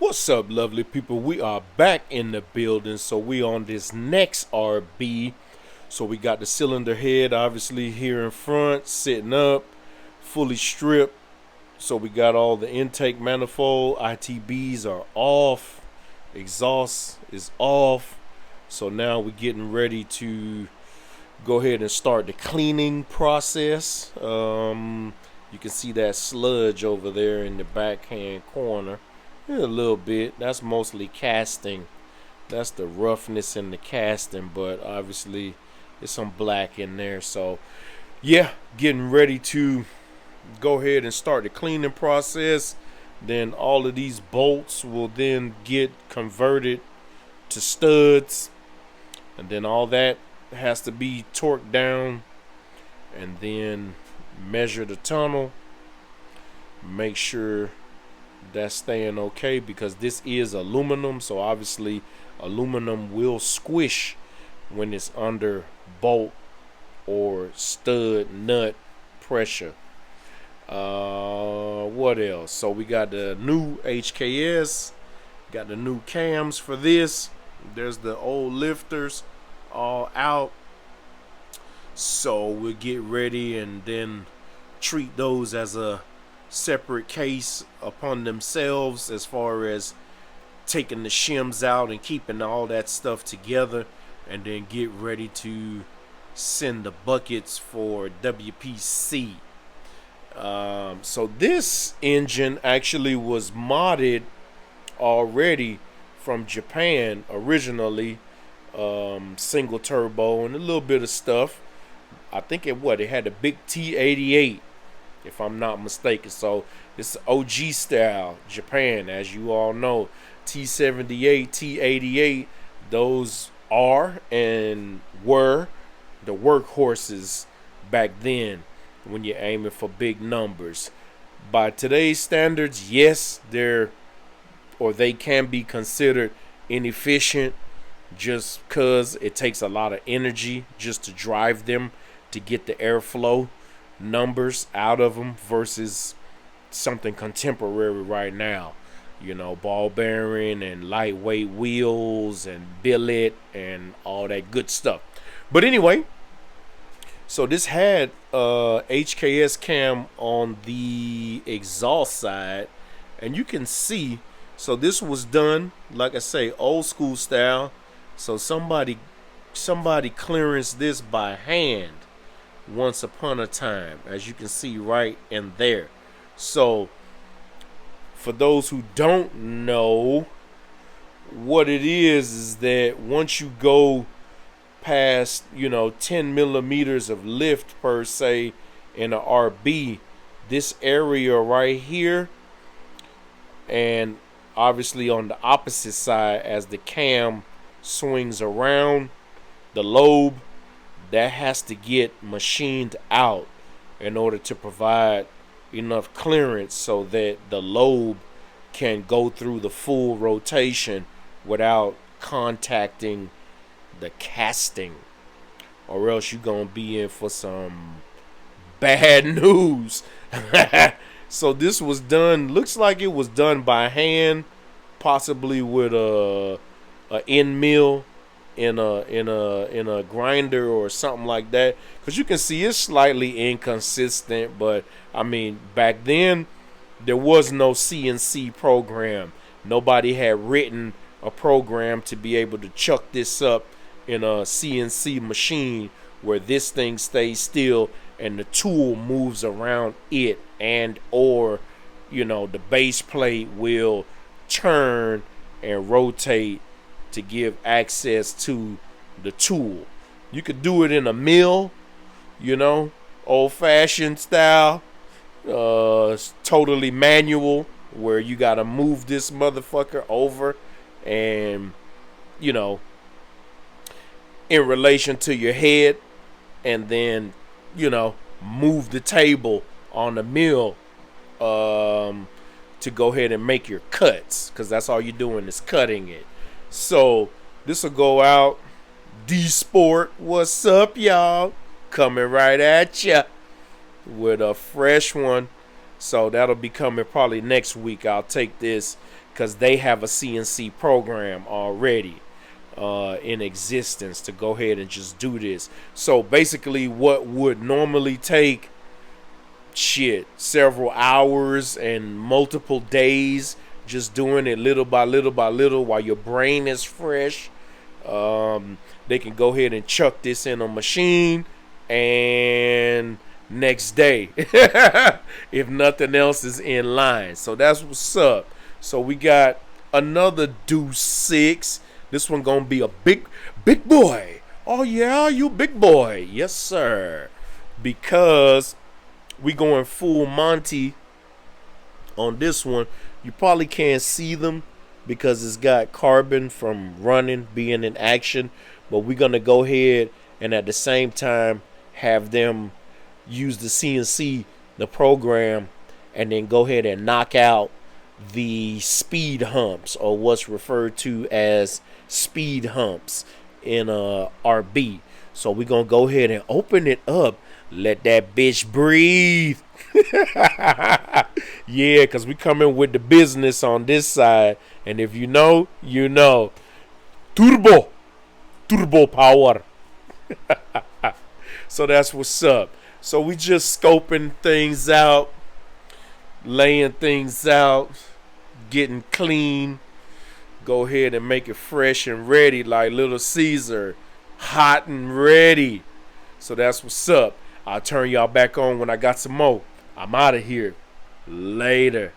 What's up, lovely people? We are back in the building. So we on this next RB. So we got the cylinder head obviously here in front, sitting up, fully stripped. So we got all the intake manifold, ITBs are off, exhaust is off. So now we're getting ready to go ahead and start the cleaning process. You can see that sludge over there in the backhand corner. A little bit. That's mostly casting. That's the roughness in the casting, but obviously there's some black in there. So yeah, getting ready to go ahead and start the cleaning process. Then all of these bolts will then get converted to studs, and then all that has to be torqued down, and then measure the tunnel, make sure that's staying okay, because this is aluminum, so obviously aluminum will squish when it's under bolt or stud nut pressure. What else? So we got the new HKS, got the new cams for this. There's the old lifters all out, so we'll get ready and then treat those as a separate case upon themselves, as far as taking the shims out and keeping all that stuff together, and then get ready to send the buckets for WPC. So this engine actually was modded already from Japan originally, single turbo and a little bit of stuff. I think it had a big T88, if I'm not mistaken. So it's OG style Japan, as you all know. T78, T88, those are and were the workhorses back then when you're aiming for big numbers. By today's standards, yes, they can be considered inefficient, just because it takes a lot of energy just to drive them, to get the airflow numbers out of them, versus something contemporary right now, ball bearing and lightweight wheels and billet and all that good stuff. But anyway, so this had HKS cam on the exhaust side, and you can see, so this was done, like I say, old school style. So somebody clearanced this by hand once upon a time, as you can see right in there. So for those who don't know, what it is that once you go past 10 millimeters of lift per se in a RB, this area right here, and obviously on the opposite side as the cam swings around, the lobe, that has to get machined out in order to provide enough clearance so that the lobe can go through the full rotation without contacting the casting, or else you're gonna be in for some bad news. So this was done, looks like it was done by hand, possibly with a end mill in a grinder or something like that, because you can see it's slightly inconsistent. But I mean, back then there was no CNC program. Nobody had written a program to be able to chuck this up in a CNC machine where this thing stays still and the tool moves around it, and or the base plate will turn and rotate to give access to the tool. You could do it in a mill, old-fashioned style, totally manual, where you gotta move this motherfucker over and in relation to your head, and then move the table on the mill to go ahead and make your cuts, because that's all you're doing is cutting it. So this will go out. D-Sport, what's up, y'all? Coming right at ya with a fresh one. So that'll be coming probably next week. I'll take this because they have a CNC program already in existence to go ahead and just do this. So basically what would normally take several hours and multiple days, just doing it little by little by little while your brain is fresh, they can go ahead and chuck this in a machine and next day if nothing else is in line. So that's what's up. So we got another Deuce 6. This one gonna be a big boy. Oh yeah, you big boy. Yes sir. Because we going full Monty on this one. You probably can't see them because it's got carbon from running, being in action, but we're gonna go ahead and at the same time have them use the CNC, the program, and then go ahead and knock out the speed humps, or what's referred to as speed humps in RB. So we're gonna go ahead and open it up. Let that bitch breathe. Yeah, because we coming with the business on this side. And if you know, you know. Turbo power. So that's what's up. So we just scoping things out, laying things out, getting clean. Go ahead and make it fresh and ready like Little Caesar. Hot and ready. So that's what's up. I'll turn y'all back on when I got some more. I'm out of here. Later.